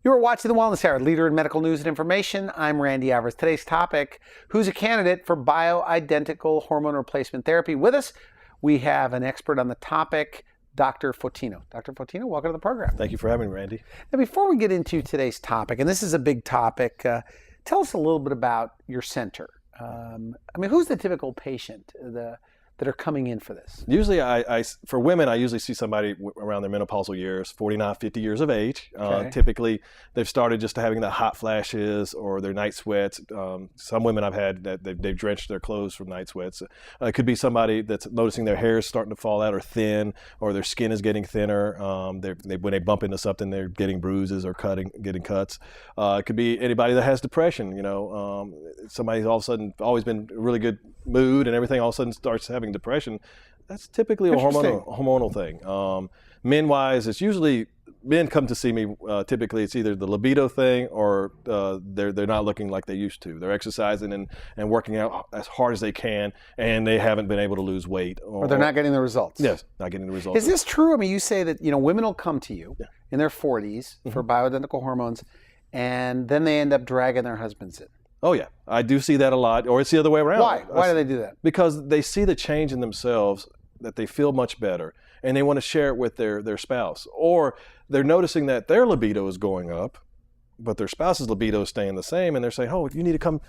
You're watching The Wellness Hour, leader in medical news and information. I'm Randy Alvarez. Today's topic, who's a candidate for bioidentical hormone replacement therapy? With us, we have an expert on the topic, Dr. Fotino. Dr. Fotino, welcome to the program. Thank you for having me, Randy. Now, before we get into today's topic, and this is a big topic, tell us a little bit about your center. Who's the typical patient that are coming in for this? Usually, for women, I usually see somebody around their menopausal years, 49, 50 years of age. Okay. Typically, they've started just having the hot flashes or their night sweats. Some women I've had that they've drenched their clothes from night sweats. It could be somebody that's noticing their hair is starting to fall out or thin, or their skin is getting thinner. When they bump into something, they're getting bruises or getting cuts. It could be anybody that has depression. Somebody's all of a sudden always been in a really good mood and everything all of a sudden starts having depression. That's typically a hormonal thing. Men-wise, it's usually men come to see me. Typically, it's either the libido thing or they're not looking like they used to. They're exercising and working out as hard as they can, and they haven't been able to lose weight, or they're not getting the results. Yes, not getting the results. Is this true? You say that women will come to you in their 40s for bioidentical hormones, and then they end up dragging their husbands in. Oh yeah, I do see that a lot, or it's the other way around. Why? Why do they do that? Because they see the change in themselves, that they feel much better, and they want to share it with their spouse. Or they're noticing that their libido is going up, but their spouse's libido is staying the same, and they're saying, "Oh, you need to come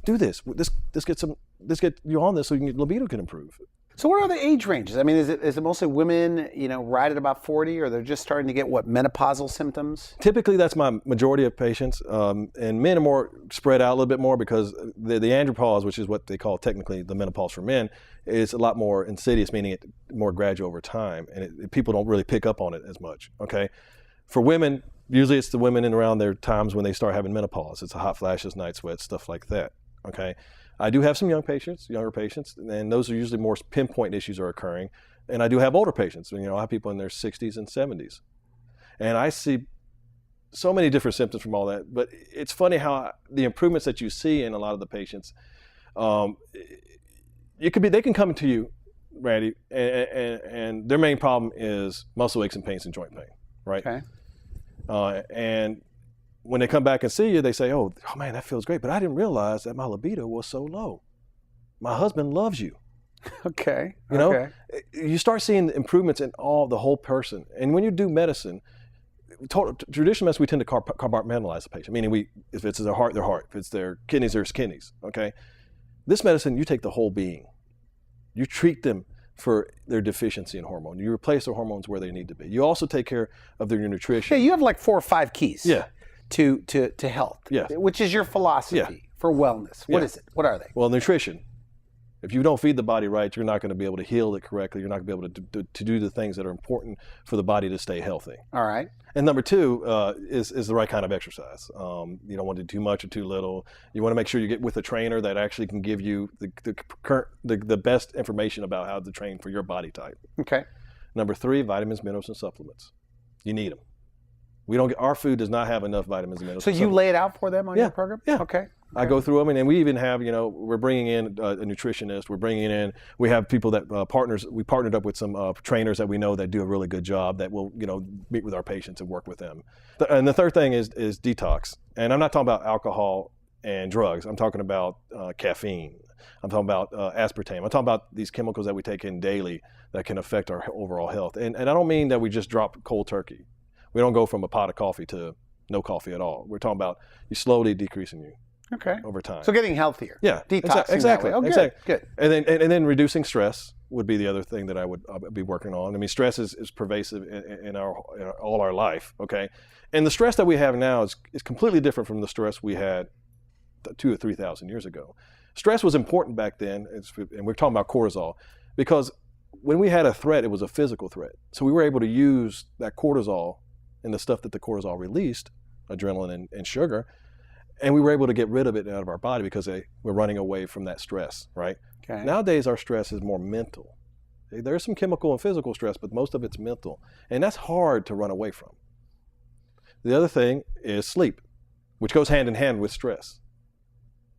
do this. Let's get you on this so your libido can improve." So what are the age ranges? Is it mostly women, right at about 40, or they're just starting to get menopausal symptoms? Typically, that's my majority of patients, and men are more spread out a little bit more because the andropause, which is what they call technically the menopause for men, is a lot more insidious, meaning it more gradual over time, and people don't really pick up on it as much. Okay, for women, usually it's the women in around their times when they start having menopause. It's a hot flashes, night sweats, stuff like that. Okay. I do have some younger patients, and those are usually more pinpoint issues are occurring. And I do have older patients. I have people in their 60s and 70s. And I see so many different symptoms from all that. But it's funny how the improvements that you see in a lot of the patients, they can come to you, Randy, and their main problem is muscle aches and pains and joint pain, right? Okay. And when they come back and see you, they say, oh man, that feels great, but I didn't realize that my libido was so low. My husband loves you. Okay. You start seeing improvements in the whole person. And when you do medicine, traditional medicine, we tend to compartmentalize the patient, meaning if it's their heart, their heart. If it's their kidneys, their kidneys, okay? This medicine, you take the whole being. You treat them for their deficiency in hormone. You replace their hormones where they need to be. You also take care of their nutrition. Yeah, you have like 4 or 5 keys. Yeah. To health, which is your philosophy for wellness. What is it? What are they? Well, nutrition. If you don't feed the body right, you're not going to be able to heal it correctly. You're not going to be able to do the things that are important for the body to stay healthy. All right. And number 2 is the right kind of exercise. You don't want to do too much or too little. You want to make sure you get with a trainer that actually can give you the best information about how to train for your body type. Okay. Number 3, vitamins, minerals, and supplements. You need them. Our food does not have enough vitamins and minerals. So you lay it out for them on your program? Yeah. Okay. I go through them, and we even have, we're bringing in a nutritionist. We have people that we partnered up with some trainers that we know that do a really good job that will, meet with our patients and work with them. And the third thing is detox. And I'm not talking about alcohol and drugs. I'm talking about caffeine. I'm talking about aspartame. I'm talking about these chemicals that we take in daily that can affect our overall health. And I don't mean that we just drop cold turkey. We don't go from a pot of coffee to no coffee at all. We're talking about you slowly decreasing you over time. So getting healthier. Yeah, detoxing. Exactly. That way. Oh, exactly. Good. And then reducing stress would be the other thing that I would be working on. Stress is pervasive in all our life. Okay, and the stress that we have now is completely different from the stress we had 2,000 or 3,000 years ago. Stress was important back then, and we're talking about cortisol, because when we had a threat, it was a physical threat. So we were able to use that cortisol and the stuff that the cortisol released, adrenaline and sugar, and we were able to get rid of it out of our body because we're running away from that stress, right? Okay. Nowadays, our stress is more mental. There's some chemical and physical stress, but most of it's mental, and that's hard to run away from. The other thing is sleep, which goes hand in hand with stress.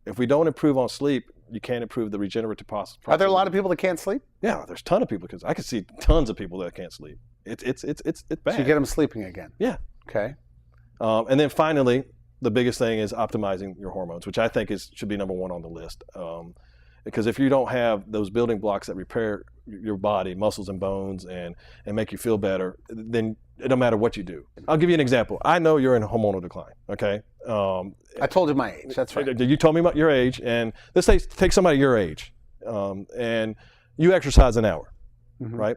If we don't improve on sleep, you can't improve the regenerative process. Are there a lot of people that can't sleep? Yeah, there's a ton of people, because I can see tons of people that can't sleep. It's bad. So you get them sleeping again? Yeah. Okay. And then finally, the biggest thing is optimizing your hormones, which I think should be number one on the list. Because if you don't have those building blocks that repair your body, muscles and bones, and make you feel better, then it don't matter what you do. I'll give you an example. I know you're in hormonal decline, okay? I told you my age, that's right. You told me about your age, and let's say take somebody your age, and you exercise an hour, right?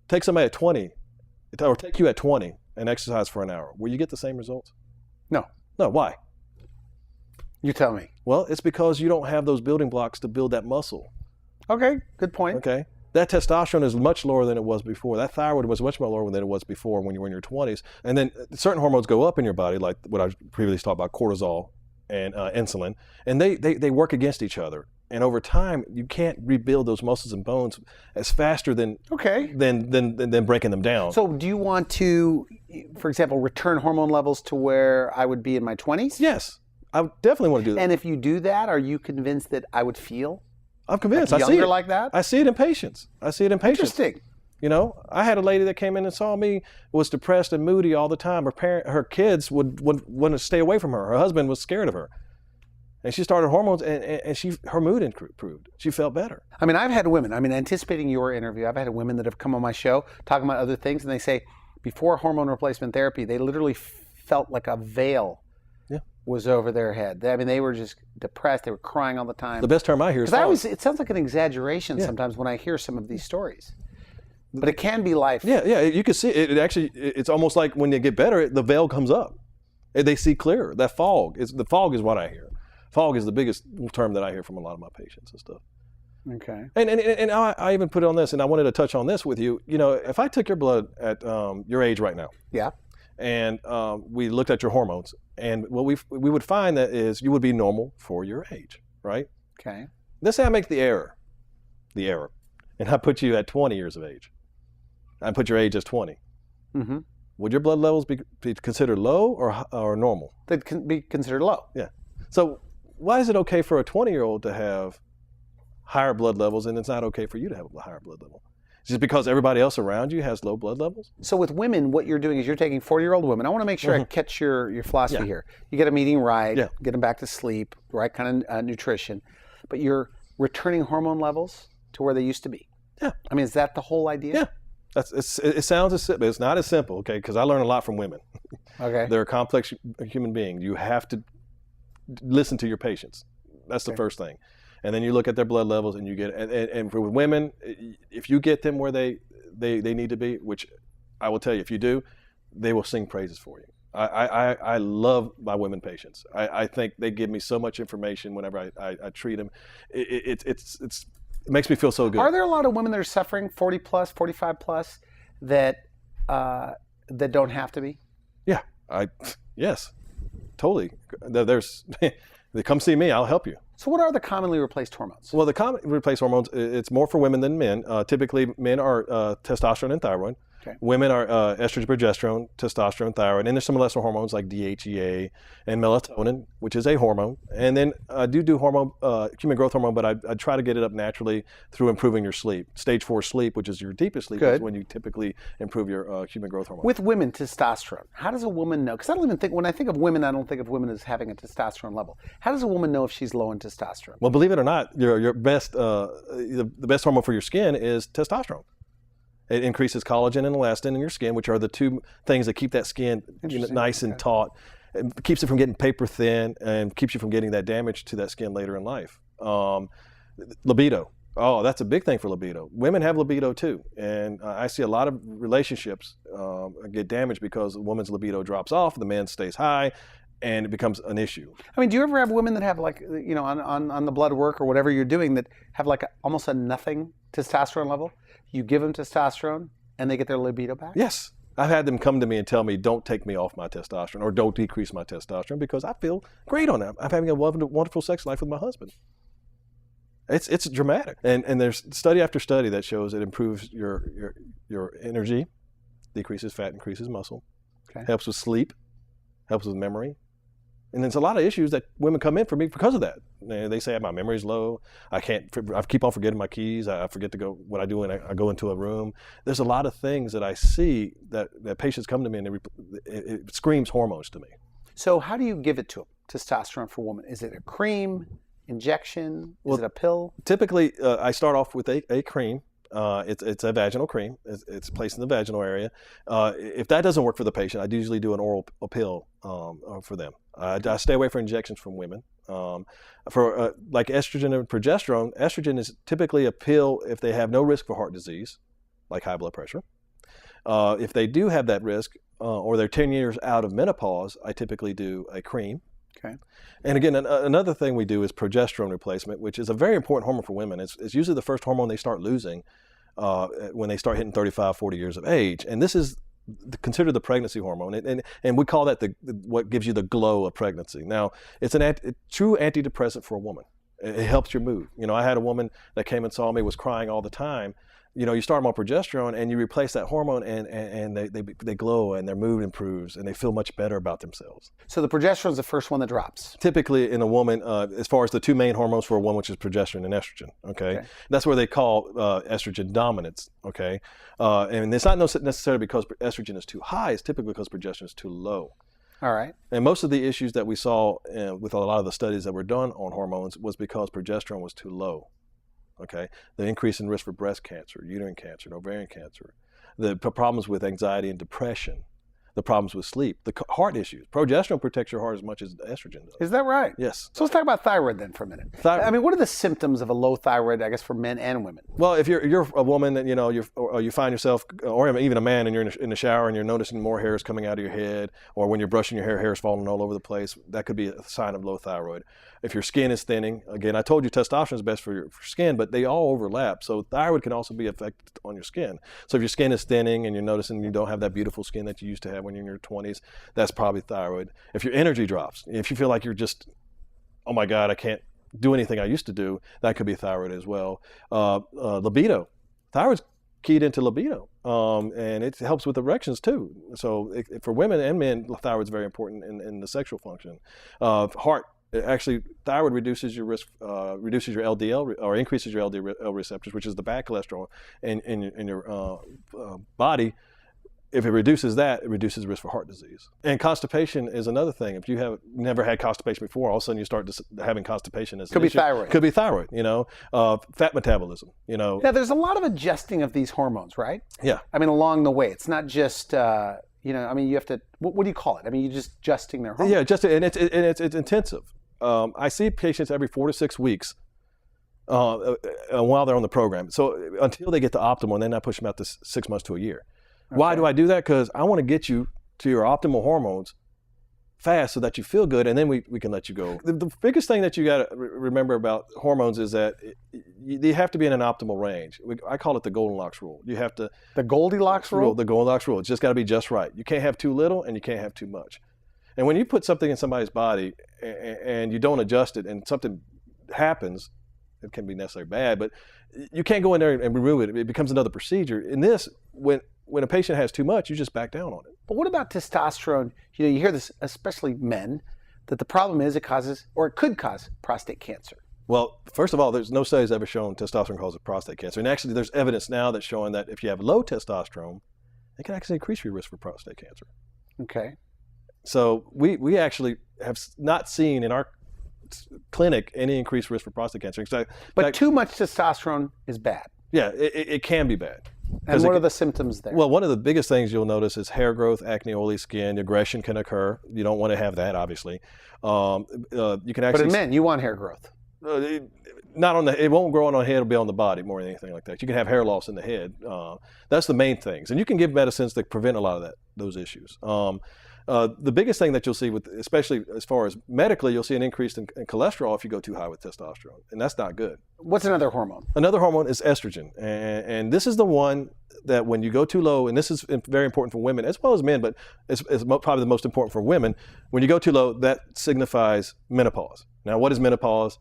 Take somebody at 20, or take you at 20 and exercise for an hour. Will you get the same results? No. No, why? You tell me. Well, it's because you don't have those building blocks to build that muscle. Okay, good point. Okay. That testosterone is much lower than it was before. That thyroid was much more lower than it was before when you were in your 20s. And then certain hormones go up in your body, like what I previously talked about, cortisol and insulin, and they work against each other. And over time, you can't rebuild those muscles and bones as faster than breaking them down. So do you want to, for example, return hormone levels to where I would be in my 20s? Yes, I would definitely want to do that. And if you do that, are you convinced that I would feel? I'm convinced. Like I see it like that. I see it in patients. Interesting. You know, I had a lady that came in and saw me, was depressed and moody all the time. Her kids would want to stay away from her. Her husband was scared of her. And she started hormones, and her mood improved. She felt better. I mean, I've had women, anticipating your interview, I've had women that have come on my show talking about other things, and they say before hormone replacement therapy, they literally felt like a veil was over their head. I mean, they were just depressed. They were crying all the time. The best term I hear is fog. It sounds like an exaggeration sometimes when I hear some of these stories. But it can be life. Yeah, you can see it. It's almost like when they get better, the veil comes up. They see clearer. That fog is what I hear. Fog is the biggest term that I hear from a lot of my patients and stuff. Okay. And I even put it on this, and I wanted to touch on this with you. You know, if I took your blood at your age right now, and we looked at your hormones, and what we would find that is you would be normal for your age, right? Okay. Let's say I make the error, and I put you at 20 years of age. I put your age as 20. Mm-hmm. Would your blood levels be considered low or normal? They'd be considered low. Yeah. So why is it okay for a 20-year-old to have higher blood levels and it's not okay for you to have a higher blood level? Just because everybody else around you has low blood levels? So with women, what you're doing is you're taking 40-year-old women. I want to make sure I catch your philosophy here. You get them eating right, get them back to sleep, right kind of nutrition, but you're returning hormone levels to where they used to be. Yeah. I mean, is that the whole idea? Yeah. It sounds as simple. It's not as simple, okay? Because I learn a lot from women. Okay. They're a complex human being. You have to listen to your patients. That's the first thing. And then you look at their blood levels, and you get and for women, if you get them where they need to be, which I will tell you, if you do, they will sing praises for you. I love my women patients. I think they give me so much information whenever I treat them. It makes me feel so good. Are there a lot of women that are suffering 40 plus, 45 plus that don't have to be? Yeah, yes, totally. They come see me, I'll help you. So what are the commonly replaced hormones? Well, the commonly replaced hormones, it's more for women than men. Typically, men are testosterone and thyroid. Okay. Women are estrogen, progesterone, testosterone, thyroid, and there's some lesser hormones like DHEA and melatonin, which is a hormone. And then I do hormone, human growth hormone, but I try to get it up naturally through improving your sleep. Stage 4 sleep, which is your deepest sleep, is when you typically improve your human growth hormone. With women, testosterone, how does a woman know? Because I don't even think, when I think of women, I don't think of women as having a testosterone level. How does a woman know if she's low in testosterone? Well, believe it or not, your best, the best hormone for your skin is testosterone. It increases collagen and elastin in your skin, which are the two things that keep that skin nice and taut. It keeps it from getting paper thin and keeps you from getting that damage to that skin later in life. Libido. Oh, that's a big thing for libido. Women have libido too. And I see a lot of relationships get damaged because the woman's libido drops off, the man stays high, and it becomes an issue. I mean, do you ever have women that have on the blood work or whatever you're doing that have almost a nothing testosterone level? You give them testosterone and they get their libido back? Yes. I've had them come to me and tell me, don't take me off my testosterone or don't decrease my testosterone because I feel great on that. I'm having a wonderful sex life with my husband. It's dramatic. And there's study after study that shows it improves your energy, decreases fat, increases muscle, helps with sleep, helps with memory, And there's a lot of issues that women come in for me because of that. They say my memory's low. I keep on forgetting my keys. I forget to go what I do when I go into a room. There's a lot of things that I see that patients come to me and it screams hormones to me. So how do you give it to them, testosterone for women? Is it a cream, injection? Is it a pill? Typically, I start off with a cream. It's a vaginal cream. It's placed in the vaginal area. If that doesn't work for the patient, I usually do an oral pill for them. I stay away from injections from women. For like estrogen and progesterone, estrogen is typically a pill if they have no risk for heart disease, like high blood pressure. If they do have that risk, or they're 10 years out of menopause, I typically do a cream. Okay. And again, another thing we do is progesterone replacement, which is a very important hormone for women. It's usually the first hormone they start losing when they start hitting 35, 40 years of age. And this is considered the pregnancy hormone. And we call that what gives you the glow of pregnancy. Now, it's a true antidepressant for a woman. It helps your mood. I had a woman that came and saw me, was crying all the time. You start them on progesterone and you replace that hormone and they glow and their mood improves and they feel much better about themselves. So the progesterone is the first one that drops. Typically in a woman, as far as the two main hormones for a woman, which is progesterone and estrogen, okay? That's where they call estrogen dominance, okay? And it's not necessarily because estrogen is too high, it's typically because progesterone is too low. All right. And most of the issues that we saw with a lot of the studies that were done on hormones was because progesterone was too low. Okay, the increase in risk for breast cancer, uterine cancer, and ovarian cancer, the problems with anxiety and depression, the problems with sleep, the heart issues. Progesterone protects your heart as much as estrogen does. Is that right? Yes. So let's talk about thyroid then for a minute. Thyroid. I mean, what are the symptoms of a low thyroid, I guess, for men and women? Well, if you're a woman and you find yourself, or even a man, and you're in the shower and you're noticing more hairs coming out of your head, or when you're brushing your hair, hair's falling all over the place, that could be a sign of low thyroid. If your skin is thinning, again, I told you testosterone is best for your skin, but they all overlap. So thyroid can also be affected on your skin. So if your skin is thinning and you're noticing you don't have that beautiful skin that you used to have when you're in your 20s, that's probably thyroid. If your energy drops, if you feel like you're just, oh my God, I can't do anything I used to do, that could be thyroid as well. Libido. Thyroid's keyed into libido, and it helps with erections too. So for women and men, thyroid's very important in the sexual function. Heart. Actually, thyroid reduces your risk, reduces your LDL or increases your LDL receptors, which is the bad cholesterol in your body. If it reduces that, it reduces the risk for heart disease. And constipation is another thing. If you have never had constipation before, all of a sudden you start having constipation. Could be thyroid. Could be thyroid. Fat metabolism. Yeah, there's a lot of adjusting of these hormones, right? Yeah. I mean, along the way, it's not just. I mean, you have to. What do you call it? I mean, you're just adjusting their hormones. Yeah, and it's intensive. I see patients every 4 to 6 weeks while they're on the program. So until they get to optimal, and then I push them out to 6 months to a year. Okay. Why do I do that? Because I want to get you to your optimal hormones fast so that you feel good, and then we can let you go. The biggest thing that you got to remember about hormones is that they have to be in an optimal range. I call it the Goldilocks Rule. You have to... The Goldilocks Rule? The Goldilocks Rule. It's just got to be just right. You can't have too little, and you can't have too much. And when you put something in somebody's body and you don't adjust it and something happens, it can be necessarily bad, but you can't go in there and remove it. It becomes another procedure. In this, when a patient has too much, you just back down on it. But what about testosterone? You hear this, especially men, that the problem is it causes, or it could cause, prostate cancer. Well, first of all, there's no studies ever shown testosterone causes prostate cancer. And actually, there's evidence now that's showing that if you have low testosterone, it can actually increase your risk for prostate cancer. Okay. So we actually have not seen in our clinic any increased risk for prostate cancer. But too much testosterone is bad. Yeah, it can be bad. And what are the symptoms there? Well, one of the biggest things you'll notice is hair growth, acne, oily skin, aggression can occur. You don't want to have that, obviously. You can actually. But in men, you want hair growth. Not on the. It won't grow on the head. It'll be on the body more than anything like that. You can have hair loss in the head. That's the main things, and you can give medicines that prevent a lot of those issues. The biggest thing that you'll see with, especially as far as medically, you'll see an increase in cholesterol if you go too high with testosterone, and that's not good. What's another hormone? Another hormone is estrogen, and this is the one that when you go too low, and this is very important for women as well as men, but it's probably the most important for women. When you go too low, that signifies menopause. Now, what is menopause?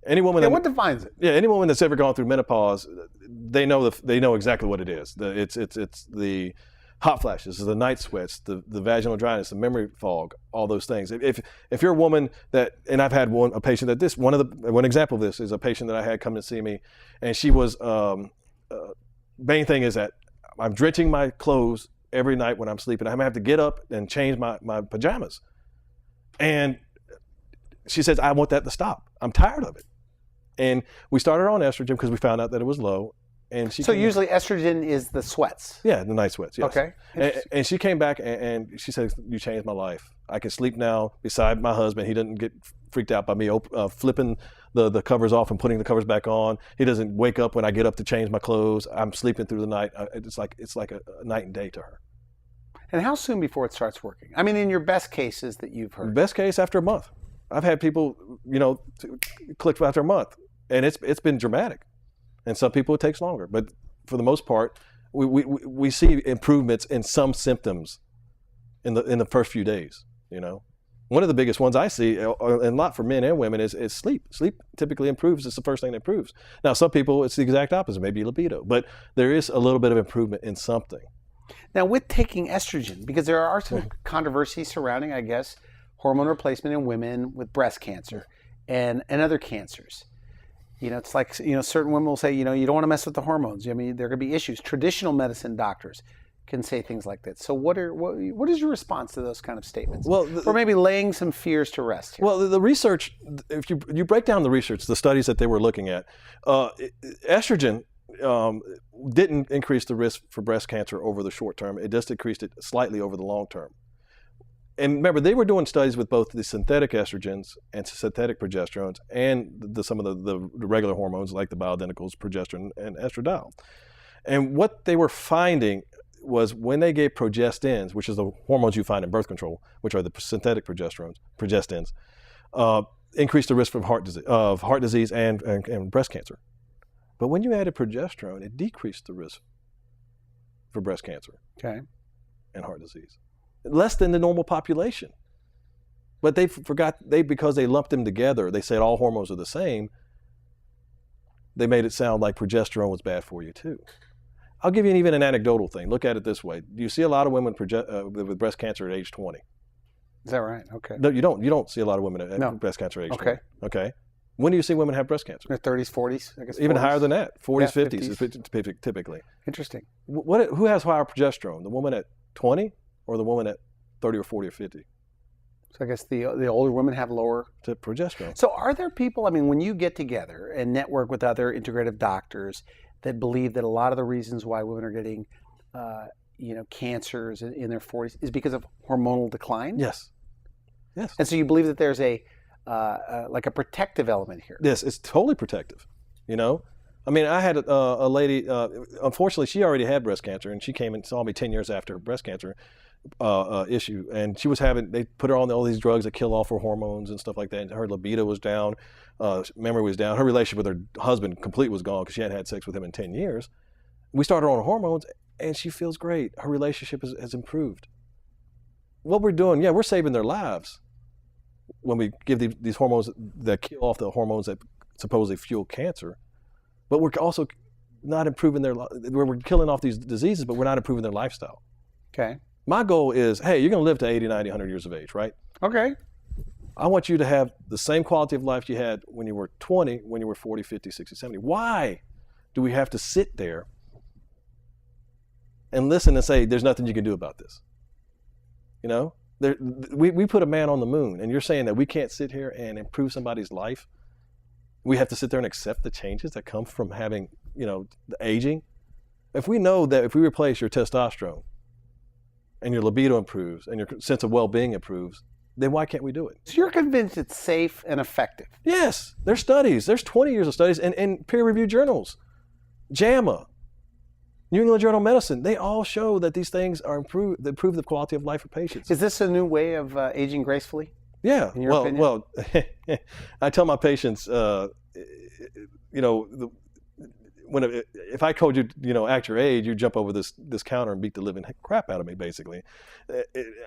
Any woman what defines it? Yeah, any woman that's ever gone through menopause, they know exactly what it is. It's the hot flashes, the night sweats, the vaginal dryness, the memory fog, all those things. If you're a woman that, and I've had a patient that one example of this is a patient that I had come to see me, and she was, main thing is that I'm drenching my clothes every night when I'm sleeping. I'm gonna have to get up and change my pajamas. And she says, I want that to stop. I'm tired of it. And we started her on estrogen because we found out that it was low. And so usually estrogen is the sweats. Yeah, the night sweats. Yes. Okay. And she came back and she said, "You changed my life. I can sleep now beside my husband. He doesn't get freaked out by me flipping the covers off and putting the covers back on. He doesn't wake up when I get up to change my clothes. I'm sleeping through the night. It's like a night and day to her." And how soon before it starts working? I mean, in your best cases that you've heard. Best case after a month. I've had people, click after a month, and it's been dramatic. And some people it takes longer, but for the most part, we see improvements in some symptoms in the first few days. One of the biggest ones I see, and a lot for men and women, is sleep. Sleep typically improves. It's the first thing that improves. Now, some people it's the exact opposite, maybe libido, but there is a little bit of improvement in something. Now, with taking estrogen, because there are some controversy surrounding, I guess, hormone replacement in women with breast cancer and other cancers. It's like, certain women will say, you don't want to mess with the hormones. I mean, there could be issues. Traditional medicine doctors can say things like that. So what is your response to those kind of statements? Well, or maybe laying some fears to rest here? Well, the research, if you break down the research, the studies that they were looking at, estrogen didn't increase the risk for breast cancer over the short term. It just decreased it slightly over the long term. And remember, they were doing studies with both the synthetic estrogens and synthetic progesterones and some of the regular hormones like the bioidenticals, progesterone and estradiol. And what they were finding was when they gave progestins, which is the hormones you find in birth control, which are the synthetic progestins, increased the risk of heart disease and breast cancer. But when you added progesterone, it decreased the risk for breast cancer and heart disease. Less than the normal population. But they forgot, because they lumped them together, they said all hormones are the same, they made it sound like progesterone was bad for you too. I'll give you even an anecdotal thing. Look at it this way. You see a lot of women with breast cancer at age 20. Is that right? Okay. No, you don't see a lot of women at breast cancer at age 20. Okay. When do you see women have breast cancer? In their 30s, 40s, I guess. Even 40s. Higher than that. 40s, 50s typically. Interesting. Who has higher progesterone? The woman at 20 or the woman at 30 or 40 or 50? So I guess the older women have lower progesterone. So are there people, I mean, when you get together and network with other integrative doctors that believe that a lot of the reasons why women are getting, cancers in their 40s is because of hormonal decline? Yes. And so you believe that there's a protective element here? Yes, it's totally protective. I mean, I had a lady, unfortunately, she already had breast cancer, and she came and saw me 10 years after her breast cancer issue. And she was they put her on all these drugs that kill off her hormones and stuff like that. And her libido was down, memory was down. Her relationship with her husband completely was gone because she hadn't had sex with him in 10 years. We started her on hormones, and she feels great. Her relationship has improved. What we're doing, we're saving their lives when we give these hormones that kill off the hormones that supposedly fuel cancer. But we're also not improving we're killing off these diseases, but we're not improving their lifestyle. Okay. My goal is, hey, you're going to live to 80, 90, 100 years of age, right? Okay. I want you to have the same quality of life you had when you were 20, when you were 40, 50, 60, 70. Why do we have to sit there and listen and say, there's nothing you can do about this? We put a man on the moon, and you're saying that we can't sit here and improve somebody's life? We have to sit there and accept the changes that come from having, the aging? If we know that if we replace your testosterone and your libido improves and your sense of well-being improves, then why can't we do it? So you're convinced it's safe and effective? Yes. There's studies. There's 20 years of studies in peer-reviewed journals. JAMA, New England Journal of Medicine, they all show that these things improve the quality of life for patients. Is this a new way of aging gracefully? Yeah. In your opinion? Well, I tell my patients, if I told you, act your age, you jump over this counter and beat the living crap out of me, basically.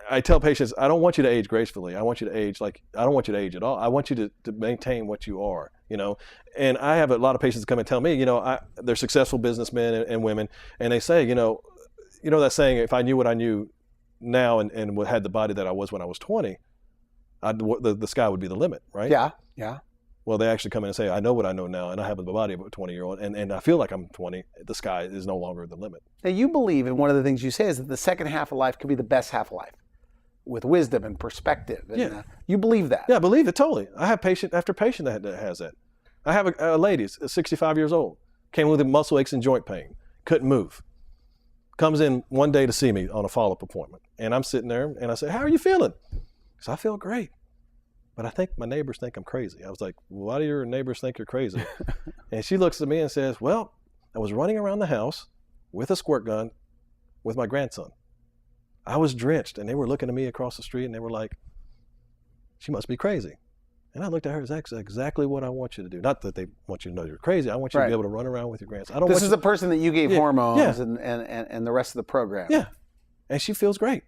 I tell patients, I don't want you to age gracefully. I want you to age I don't want you to age at all. I want you to maintain what you are, And I have a lot of patients come and tell me, they're successful businessmen and women, and they say, you know that saying, if I knew what I knew now and had the body that I was when I was 20, the sky would be the limit, right? Yeah, yeah. Well, they actually come in and say, I know what I know now, and I have the body of a 20-year-old, and I feel like I'm 20. The sky is no longer the limit. Now, you believe, and one of the things you say is that the second half of life could be the best half of life, with wisdom and perspective. And, you believe that? Yeah, I believe it totally. I have patient after patient that has that. I have a lady, 65 years old, came with muscle aches and joint pain, couldn't move. Comes in one day to see me on a follow-up appointment, and I'm sitting there, and I say, how are you feeling? She said, I feel great. But I think my neighbors think I'm crazy. I was like, well, why do your neighbors think you're crazy? And she looks at me and says, well, I was running around the house with a squirt gun with my grandson. I was drenched, and they were looking at me across the street, and they were like, she must be crazy. And I looked at her, that's exactly what I want you to do. Not that they want you to know you're crazy. I want you to be able to run around with your grandson. This is the person that you gave hormones and the rest of the program. Yeah, and she feels great.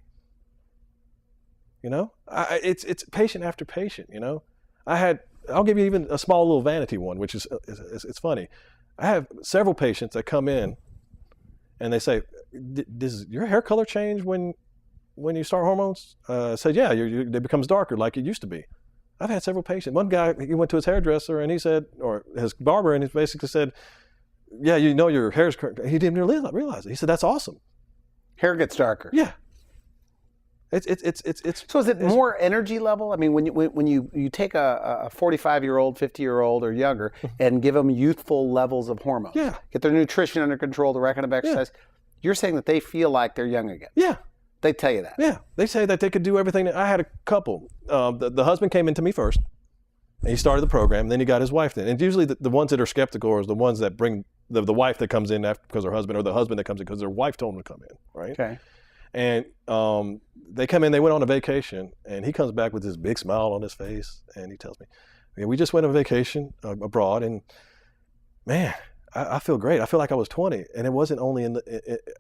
You know, it's patient after patient. You know, I'll give you even a small little vanity one, which is it's funny. I have several patients that come in, and they say, "Does your hair color change when you start hormones?" I said, "Yeah, it becomes darker like it used to be." I've had several patients. One guy, he went to his hairdresser and he said, or his barber, and he basically said, "Yeah, you know your hair's." He didn't realize it. He said, "That's awesome. Hair gets darker." Yeah. So is it more energy level? I mean, when you take a 45-year-old, 50-year-old, or younger, and give them youthful levels of hormones, get their nutrition under control, the record of exercise, you're saying that they feel like they're young again. Yeah. They tell you that. Yeah. They say that they could do everything. I had a couple. The husband came into me first, and he started the program, and then he got his wife in. And usually the ones that are skeptical are the ones that bring the wife that comes in after because her husband, or the husband that comes in because their wife told them to come in, right? Okay. And they come in, they went on a vacation, and he comes back with this big smile on his face, and he tells me, we just went on a vacation abroad, and man, I feel great. I feel like I was 20, and it wasn't only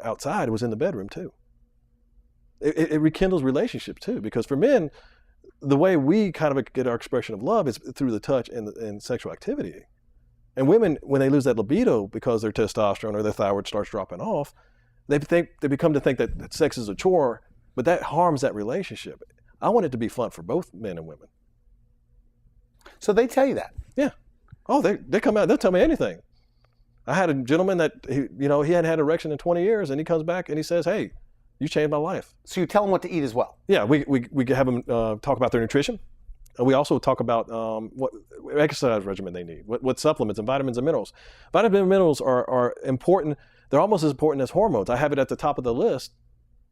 outside, it was in the bedroom too. It rekindles relationships too, because for men, the way we kind of get our expression of love is through the touch and sexual activity. And women, when they lose that libido because their testosterone or their thyroid starts dropping off, they become to think that sex is a chore, but that harms that relationship. I want it to be fun for both men and women. So they tell you that? Yeah. Oh, they come out, they'll tell me anything. I had a gentleman that, he hadn't had an erection in 20 years, and he comes back and he says, hey, you changed my life. So you tell them what to eat as well? Yeah, we have them talk about their nutrition. We also talk about what exercise regimen they need, what supplements and vitamins and minerals. Vitamins and minerals are important. They're almost as important as hormones. I have it at the top of the list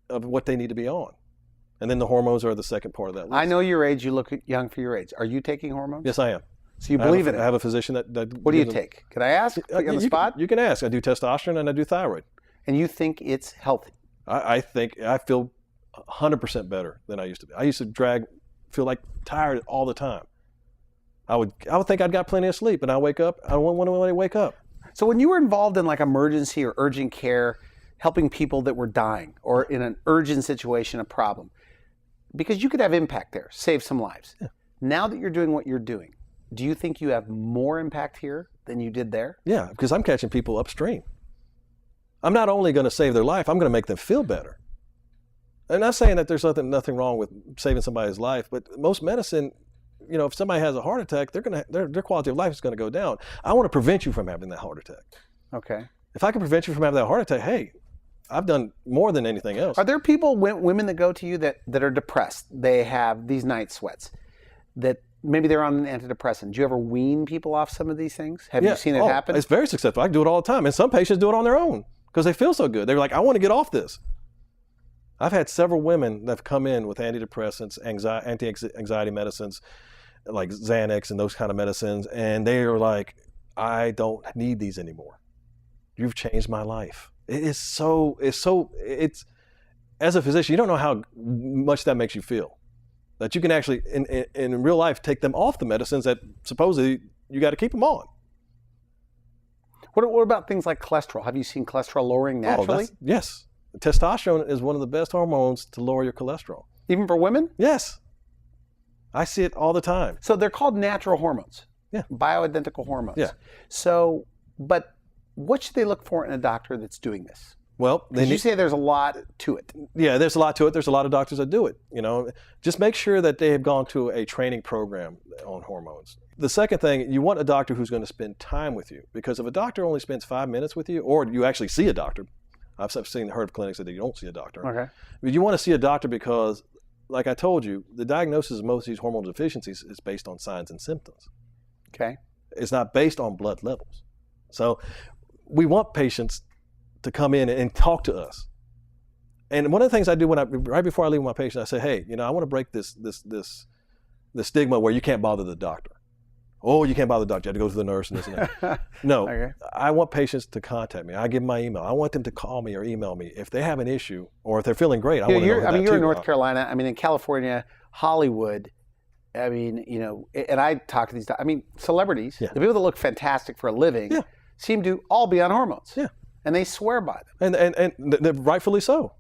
of what they need to be on. And then the hormones are the second part of that list. I know your age. You look young for your age. Are you taking hormones? Yes, I am. So you believe in it? I have a physician that what do you take? Can I ask? Put you on the spot? You can ask. I do testosterone and I do thyroid. And you think it's healthy? I think I feel 100% better than I used to be. I used to feel like tired all the time. I would think I'd got plenty of sleep, and I wake up. I don't want to wake up. So when you were involved in like emergency or urgent care, helping people that were dying or in an urgent situation, a problem, because you could have impact there, save some lives. Yeah. Now that you're doing what you're doing, do you think you have more impact here than you did there? Yeah, because I'm catching people upstream. I'm not only going to save their life, I'm going to make them feel better. I'm not saying that there's nothing wrong with saving somebody's life, but most medicine, if somebody has a heart attack, their quality of life is going to go down. I want to prevent you from having that heart attack. Okay. If I can prevent you from having that heart attack, hey, I've done more than anything else. Are there people, women that go to you that are depressed? They have these night sweats, that maybe they're on an antidepressant. Do you ever wean people off some of these things? Have you seen it happen? It's very successful. I do it all the time. And some patients do it on their own because they feel so good. They're like, I want to get off this. I've had several women that have come in with antidepressants, anti-anxiety medicines, like Xanax and those kind of medicines, and they are like, I don't need these anymore. You've changed my life. It's as a physician, you don't know how much that makes you feel. That you can actually, in real life, take them off the medicines that supposedly you got to keep them on. What about things like cholesterol? Have you seen cholesterol lowering naturally? Yes. Testosterone is one of the best hormones to lower your cholesterol. Even for women? Yes. I see it all the time. So they're called natural hormones. Yeah. Bioidentical hormones. Yeah. So, but what should they look for in a doctor that's doing this? Well, Did you say there's a lot to it? Yeah, there's a lot to it. There's a lot of doctors that do it. Just make sure that they have gone to a training program on hormones. The second thing, you want a doctor who's going to spend time with you, because if a doctor only spends 5 minutes with you, or you actually see a doctor, I've heard of clinics that you don't see a doctor. Okay. But you want to see a doctor because, like I told you, the diagnosis of most of these hormone deficiencies is based on signs and symptoms. Okay. It's not based on blood levels. So we want patients to come in and talk to us. And one of the things I do right before I leave with my patient, I say, hey, I want to break this stigma where you can't bother the doctor. Oh, you can't bother the doctor. You have to go to the nurse and this and that. No, okay. I want patients to contact me. I give them my email. I want them to call me or email me if they have an issue, or if they're feeling great. I want to know that you're in North Carolina. In California, Hollywood. And I talk to these. Celebrities, the people that look fantastic for a living, seem to all be on hormones. Yeah. And they swear by them. And rightfully so.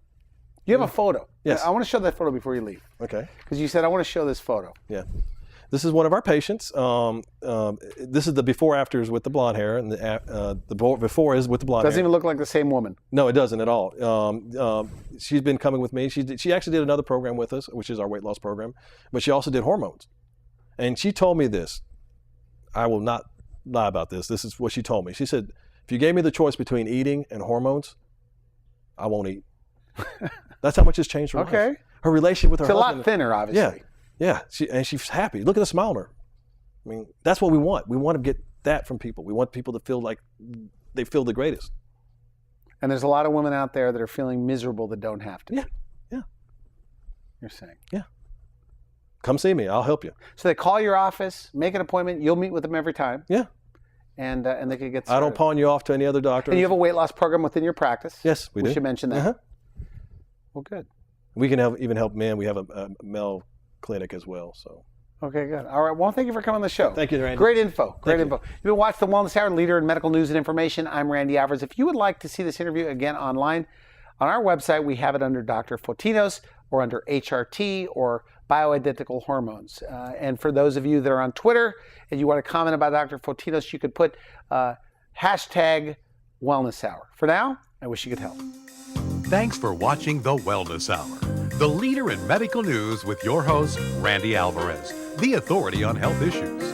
You have a photo. Yes. I want to show that photo before you leave. Okay. Because you said, I want to show this photo. Yeah. This is one of our patients. This is the before afters with the blonde hair, and the before is with the blonde hair. Doesn't even look like the same woman. No, it doesn't at all. She's been coming with me. She actually did another program with us, which is our weight loss program, but she also did hormones. And she told me this. I will not lie about this. This is what she told me. She said, if you gave me the choice between eating and hormones, I won't eat. That's how much has changed her life. Okay. Her relationship with her husband. It's a lot thinner, obviously. Yeah, she's happy. Look at the smile on her. That's what we want. We want to get that from people. We want people to feel like they feel the greatest. And there's a lot of women out there that are feeling miserable that don't have to. Yeah. You're saying. Yeah. Come see me. I'll help you. So they call your office, make an appointment. You'll meet with them every time. Yeah. And they could get started. I don't pawn you off to any other doctor. And you have a weight loss program within your practice. Yes, we do. We should mention that. Uh-huh. Well, good. We can even help men. We have a male clinic as well. So. Okay, good. All right. Well, thank you for coming on the show. Thank you, Randy. Great info. You've been watching The Wellness Hour, leader in medical news and information. I'm Randy Alvarez. If you would like to see this interview again online, on our website, we have it under Dr. Fotinos or under HRT or bioidentical hormones. And for those of you that are on Twitter and you want to comment about Dr. Fotinos, you could put hashtag Wellness Hour. For now, I wish you could help. Thanks for watching The Wellness Hour, the leader in medical news with your host, Randy Alvarez, the authority on health issues.